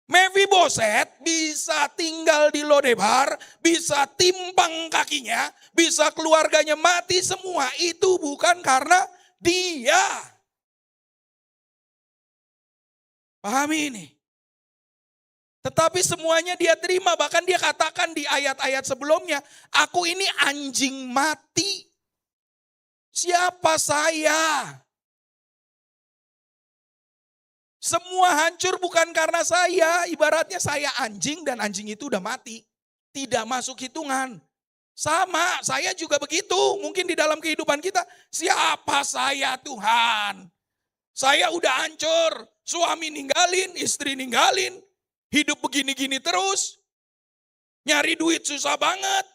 Mephiboset bisa tinggal di Lodebar, bisa timpang kakinya, bisa keluarganya mati semua. Itu bukan karena dia. Pahami ini. Tetapi semuanya dia terima, bahkan dia katakan di ayat-ayat sebelumnya, aku ini anjing mati. Siapa saya? Semua hancur bukan karena saya, ibaratnya saya anjing dan anjing itu udah mati. Tidak masuk hitungan. Sama, saya juga begitu. Mungkin di dalam kehidupan kita, siapa saya Tuhan? Saya udah hancur, suami ninggalin, istri ninggalin. Hidup begini-gini terus. Nyari duit susah banget.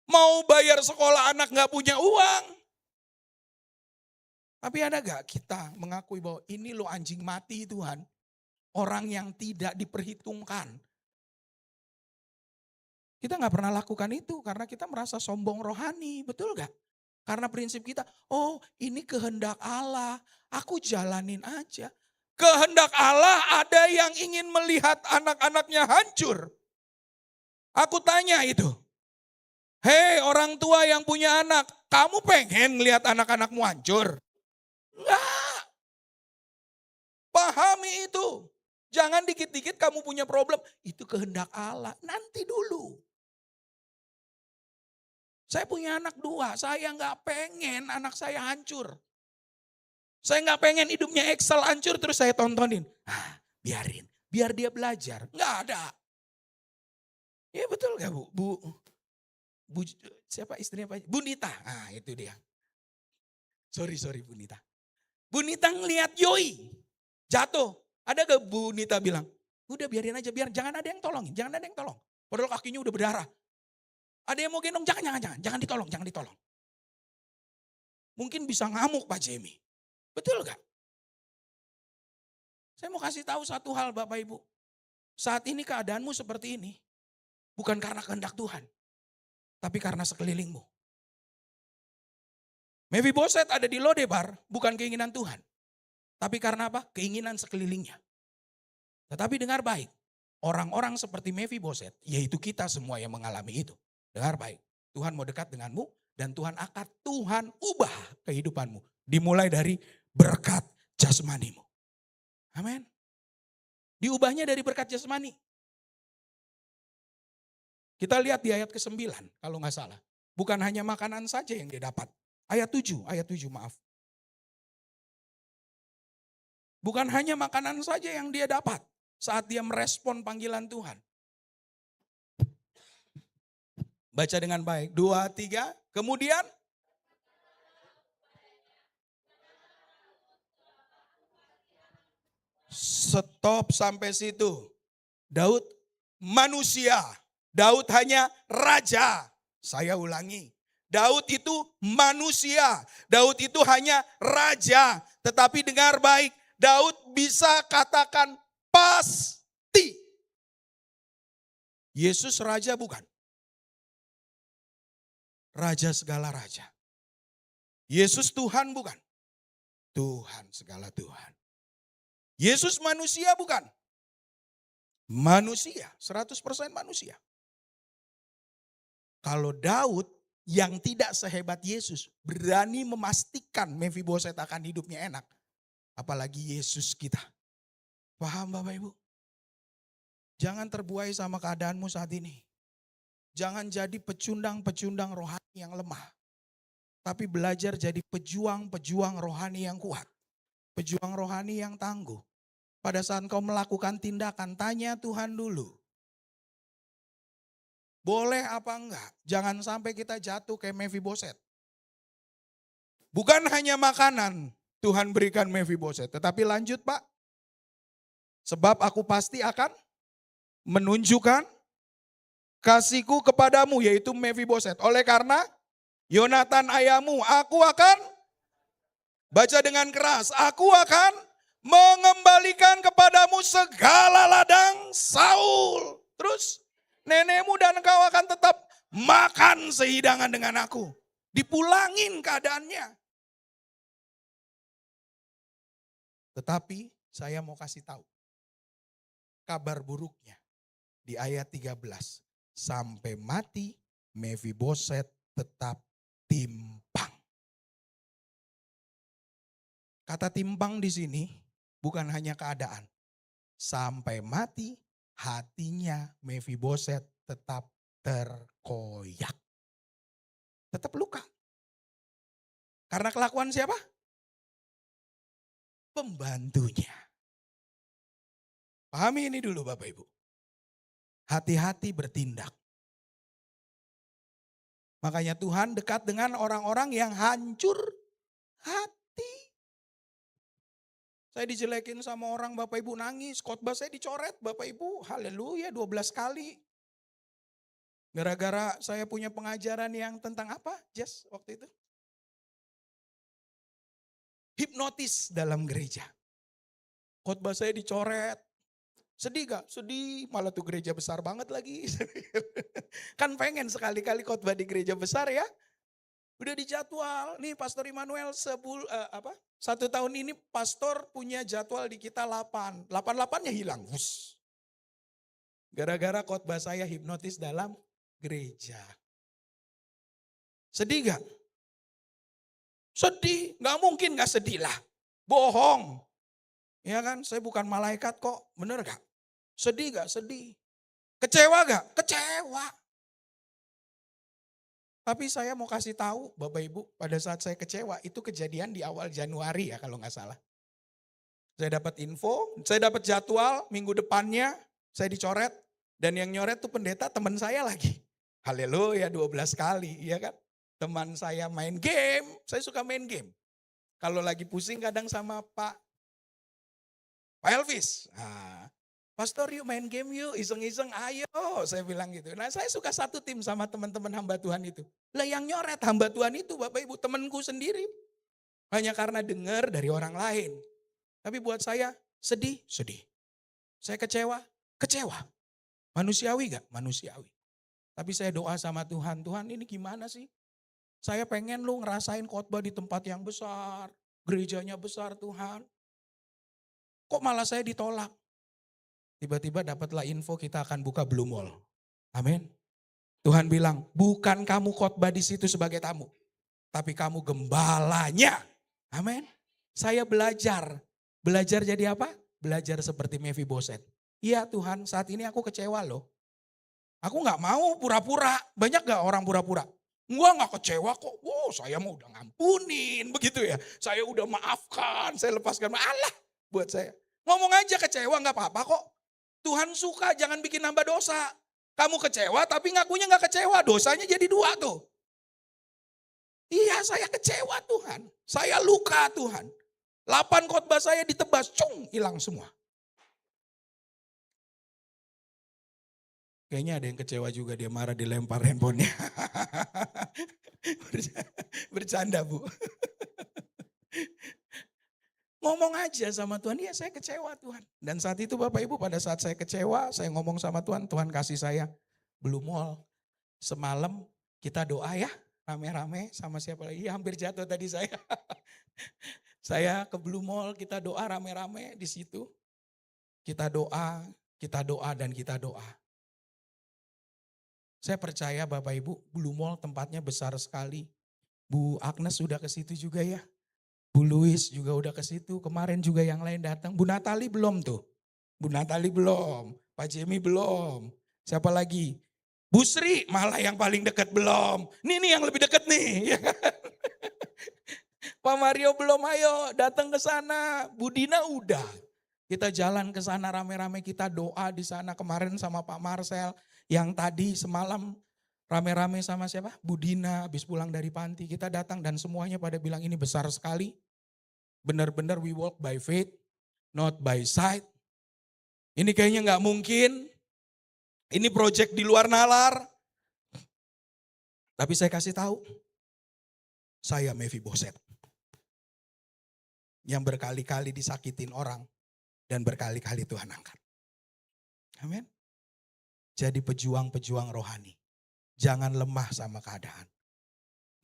Mau bayar sekolah anak gak punya uang. Tapi ada gak kita mengakui bahwa ini lo anjing mati Tuhan. Orang yang tidak diperhitungkan. Kita gak pernah lakukan itu karena kita merasa sombong rohani. Betul gak? Karena prinsip kita, oh ini kehendak Allah. Aku jalanin aja. Kehendak Allah ada yang ingin melihat anak-anaknya hancur. Aku tanya itu. Hei orang tua yang punya anak. Kamu pengen lihat anak-anakmu hancur? Enggak. Pahami itu. Jangan dikit-dikit kamu punya problem. Itu kehendak Allah. Nanti dulu. Saya punya anak 2. Saya nggak pengen anak saya hancur. Saya nggak pengen hidupnya Excel hancur terus saya tontonin. Biarin. Biar dia belajar. Nggak ada. Ya betul gak Bu? Bu siapa istrinya Pak? Bu Nita. Itu dia. Sorry Bu Nita. Bu Nita ngelihat Yoi jatuh. Ada gak Bu Nita bilang, udah biarin aja, biar jangan ada yang tolongin, jangan ada yang tolong. Padahal kakinya udah berdarah. Ada yang mau gendong, jangan ditolong. Mungkin bisa ngamuk Pak Jemi. Betul gak? Saya mau kasih tahu satu hal Bapak Ibu. Saat ini keadaanmu seperti ini. Bukan karena kehendak Tuhan. Tapi karena sekelilingmu. Mephiboset ada di Lodebar bukan keinginan Tuhan. Tapi karena apa? Keinginan sekelilingnya. Tetapi dengar baik. Orang-orang seperti Mephiboset, yaitu kita semua yang mengalami itu. Dengar baik. Tuhan mau dekat denganmu Dan Tuhan ubah kehidupanmu. Dimulai dari berkat jasmanimu. Amin. Diubahnya dari berkat jasmani. Kita lihat di ayat ke-9 kalau nggak salah. Bukan hanya makanan saja yang dia dapat. Ayat 7 maaf. Bukan hanya makanan saja yang dia dapat saat dia merespon panggilan Tuhan. Baca dengan baik. 2, 3. Kemudian stop sampai situ. Daud manusia. Daud hanya raja. Saya ulangi. Daud itu manusia. Daud itu hanya raja. Tetapi dengar baik. Daud bisa katakan pasti. Yesus raja bukan? Raja segala raja. Yesus Tuhan bukan? Tuhan segala Tuhan. Yesus manusia bukan? Manusia, 100% manusia. Kalau Daud yang tidak sehebat Yesus berani memastikan Mephiboset akan hidupnya enak. Apalagi Yesus kita. Paham Bapak Ibu? Jangan terbuai sama keadaanmu saat ini. Jangan jadi pecundang-pecundang rohani yang lemah. Tapi belajar jadi pejuang-pejuang rohani yang kuat. Pejuang rohani yang tangguh. Pada saat kau melakukan tindakan, tanya Tuhan dulu. Boleh apa enggak? Jangan sampai kita jatuh kayak Mephiboset. Bukan hanya makanan Tuhan berikan Mephiboset. Tetapi lanjut Pak. Sebab aku pasti akan menunjukkan kasihku kepadamu, yaitu Mephiboset. Oleh karena Yonatan ayahmu, aku akan, baca dengan keras, aku akan mengembalikan kepadamu segala ladang Saul. Terus nenekmu dan kau akan tetap makan sehidangan dengan aku. Dipulangin keadaannya. Tetapi saya mau kasih tahu kabar buruknya di ayat 13. Sampai mati Mephiboset tetap timpang. Kata timpang di sini bukan hanya keadaan. Sampai mati hatinya Mephiboset tetap terkoyak. Tetap luka. Karena kelakuan siapa? Pembantunya. Pahami ini dulu Bapak Ibu. Hati-hati bertindak. Makanya Tuhan dekat dengan orang-orang yang hancur hati. Saya dijelekin sama orang, Bapak Ibu nangis. Khotbah saya dicoret Bapak Ibu. Haleluya 12 kali. Gara-gara saya punya pengajaran yang tentang apa Jess waktu itu? Hipnotis dalam gereja. Khotbah saya dicoret. Sedih gak? Sedih, malah tuh gereja besar banget lagi. Kan pengen sekali-kali khotbah di gereja besar ya. Udah dijadwal, nih Pastor Immanuel 1 tahun ini pastor punya jadwal di kita 8. 8-8-nya hilang. Wuss. Gara-gara khotbah saya hipnotis dalam gereja. Sedih gak? Sedih, gak mungkin gak sedih lah. Bohong. Ya kan, saya bukan malaikat kok, bener gak? Sedih gak? Sedih. Kecewa gak? Kecewa. Tapi saya mau kasih tahu Bapak Ibu, pada saat saya kecewa, itu kejadian di awal Januari ya kalau gak salah. Saya dapat info, saya dapat jadwal minggu depannya, saya dicoret. Dan yang nyoret tuh pendeta teman saya lagi. Haleluya 12 kali, ya kan. Teman saya main game, saya suka main game. Kalau lagi pusing kadang sama Pak Elvis. Nah, Pastor yuk main game yuk, iseng-iseng ayo, saya bilang gitu. Nah saya suka satu tim sama teman-teman hamba Tuhan itu. Lah yang nyoret hamba Tuhan itu Bapak Ibu temanku sendiri. Hanya karena dengar dari orang lain. Tapi buat saya sedih, sedih. Saya kecewa, kecewa. Manusiawi gak? Manusiawi. Tapi saya doa sama Tuhan, Tuhan ini gimana sih? Saya pengen lu ngerasain khotbah di tempat yang besar, gerejanya besar Tuhan. Kok malah saya ditolak? Tiba-tiba dapatlah info kita akan buka Blue Mall. Amin. Tuhan bilang, bukan kamu khotbah di situ sebagai tamu, tapi kamu gembalanya. Amin. Saya belajar. Belajar jadi apa? Belajar seperti Mephiboset. Iya Tuhan, saat ini aku kecewa loh. Aku gak mau pura-pura. Banyak gak orang pura-pura? Gua gak kecewa kok. Wow, saya mau udah ngampunin. Begitu ya. Saya udah maafkan. Saya lepaskan. Allah buat saya. Ngomong aja kecewa gak apa-apa kok. Tuhan suka, jangan bikin nambah dosa. Kamu kecewa tapi ngakunya gak kecewa. Dosanya jadi 2 tuh. Iya, saya kecewa Tuhan. Saya luka Tuhan. 8 khotbah saya ditebas, hilang semua. Kayaknya ada yang kecewa juga, dia marah dilempar handphonenya. Bercanda Bu. Ngomong aja sama Tuhan, iya saya kecewa Tuhan. Dan saat itu Bapak Ibu pada saat saya kecewa, saya ngomong sama Tuhan, Tuhan kasih saya Blue Mall. Semalam kita doa ya, rame-rame sama siapa lagi, hampir jatuh tadi saya. Saya ke Blue Mall, kita doa rame-rame di situ. Kita doa dan kita doa. Saya percaya Bapak Ibu, Blue Mall tempatnya besar sekali. Bu Agnes sudah ke situ juga ya. Bu Louis juga udah ke situ. Kemarin juga yang lain datang. Bu Natali belum tuh. Bu Natali belum. Pak Jemi belum. Siapa lagi? Bu Sri malah yang paling dekat belum. Nih yang lebih dekat nih. Pak Mario belum, ayo datang ke sana. Bu Dina udah. Kita jalan ke sana rame-rame, kita doa di sana kemarin sama Pak Marcel. Yang tadi semalam rame-rame sama siapa? Bu Dina habis pulang dari panti. Kita datang dan semuanya pada bilang ini besar sekali. Benar-benar we walk by faith, not by sight. Ini kayaknya gak mungkin. Ini project di luar nalar. Tapi saya kasih tahu, saya Mephiboset. Yang berkali-kali disakitin orang dan berkali-kali Tuhan angkat. Amin. Jadi pejuang-pejuang rohani. Jangan lemah sama keadaan.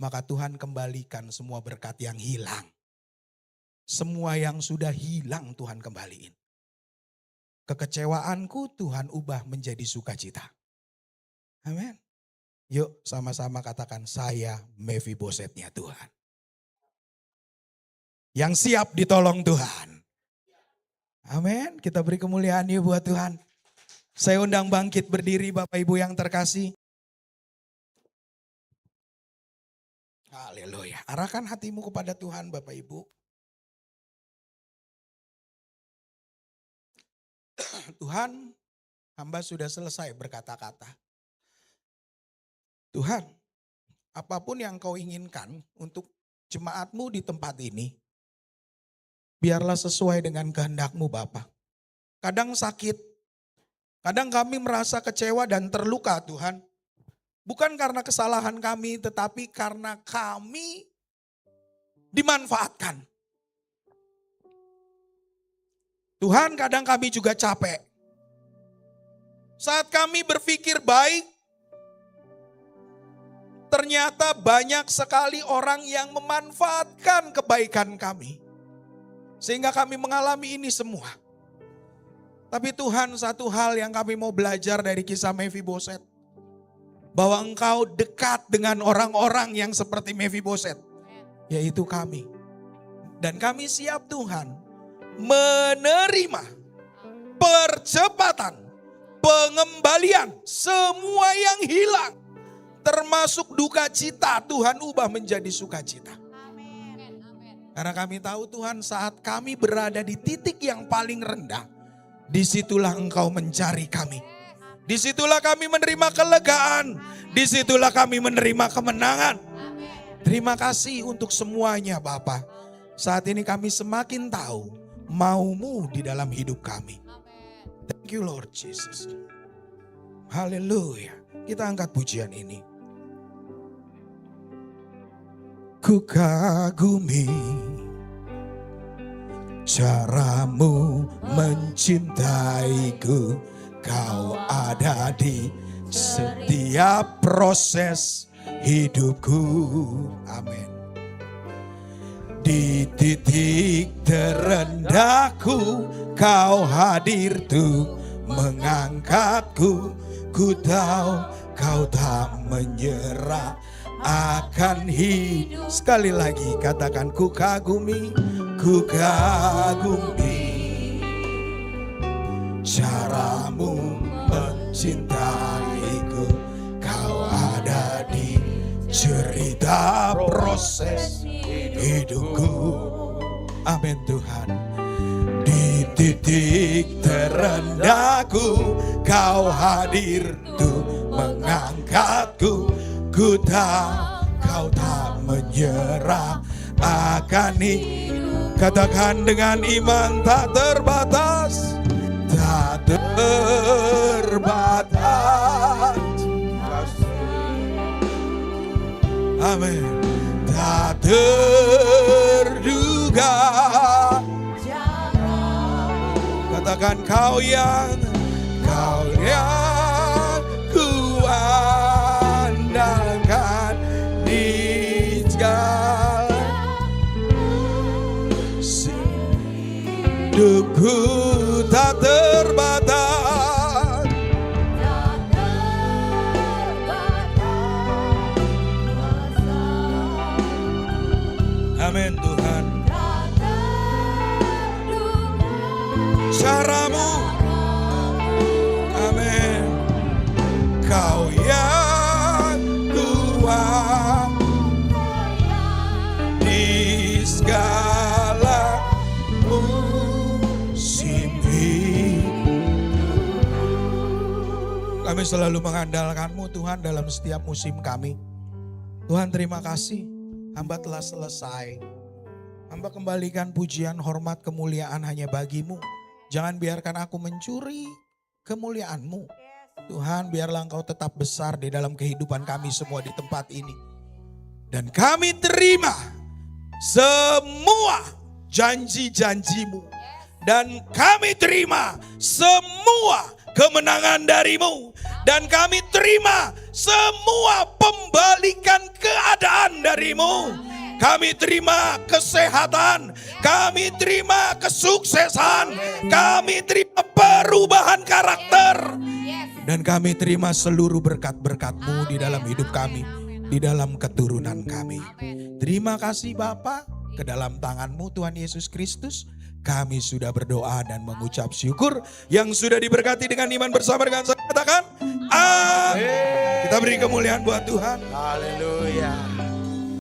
Maka Tuhan kembalikan semua berkat yang hilang. Semua yang sudah hilang Tuhan kembaliin. Kekecewaanku Tuhan ubah menjadi sukacita. Amin. Yuk sama-sama katakan saya Mephibosetnya Tuhan. Yang siap ditolong Tuhan. Amin. Kita beri kemuliaan yuk buat Tuhan. Saya undang bangkit berdiri Bapak Ibu yang terkasih. Haleluya. Arahkan hatimu kepada Tuhan Bapak Ibu. Tuhan, hamba sudah selesai berkata-kata. Tuhan, apapun yang kau inginkan untuk jemaatmu di tempat ini, biarlah sesuai dengan kehendak-Mu Bapa. Kadang sakit, kadang kami merasa kecewa dan terluka Tuhan. Bukan karena kesalahan kami, tetapi karena kami dimanfaatkan. Tuhan, kadang kami juga capek. Saat kami berpikir baik, ternyata banyak sekali orang yang memanfaatkan kebaikan kami. Sehingga kami mengalami ini semua. Tapi Tuhan, satu hal yang kami mau belajar dari kisah Mephiboset. Bahwa Engkau dekat dengan orang-orang yang seperti Mephiboset. Yaitu kami. Dan kami siap Tuhan menerima percepatan, pengembalian semua yang hilang. Termasuk duka cita Tuhan ubah menjadi sukacita. Karena kami tahu Tuhan saat kami berada di titik yang paling rendah. Disitulah Engkau mencari kami. Disitulah kami menerima kelegaan. Disitulah kami menerima kemenangan. Terima kasih untuk semuanya Bapa. Saat ini kami semakin tahu mau-Mu di dalam hidup kami. Thank you Lord Jesus. Haleluya. Kita angkat pujian ini. Ku kagumi cara-Mu mencintaiku. Kau ada di setiap proses hidupku. Amin. Di titik terendahku Kau hadir tuh mengangkatku. Ku tahu Kau tak menyerah akan hidup. Sekali lagi katakan, ku kagumi caramu mencintaiku. Kau ada di cerita proses hidupku. Amin Tuhan. Di titik terendahku Kau hadir tuh mengangkatku. Ku tahu Kau tak menyerah akan hidup. Katakan dengan iman, tak terbatas, tak terbatas. Amin. Tak terduga. Katakan, kau yang kuandalkan di segala hidupku, tak terbatas. Amin Tuhan. Caramu, amin. Kau yang kuat di segala musim hidup. Kami selalu mengandalkan-Mu Tuhan dalam setiap musim kami. Tuhan, terima kasih, hamba telah selesai. Hamba kembalikan pujian, hormat, kemuliaan hanya bagi-Mu. Jangan biarkan aku mencuri kemuliaan-Mu. Tuhan, biarlah Engkau tetap besar di dalam kehidupan kami semua di tempat ini. Dan kami terima semua janji-janji-Mu. Dan kami terima semua kemenangan dari-Mu. Dan kami terima semua pembalikan keadaan dari-Mu. Kami terima kesehatan, kami terima kesuksesan, kami terima perubahan karakter. Dan kami terima seluruh berkat-berkat-Mu di dalam hidup kami, di dalam keturunan kami. Terima kasih Bapa, ke dalam tangan-Mu Tuhan Yesus Kristus, kami sudah berdoa dan mengucap syukur yang sudah diberkati dengan iman bersama dengan saya. Katakan, amin. Kita beri kemuliaan buat Tuhan.
Haleluya.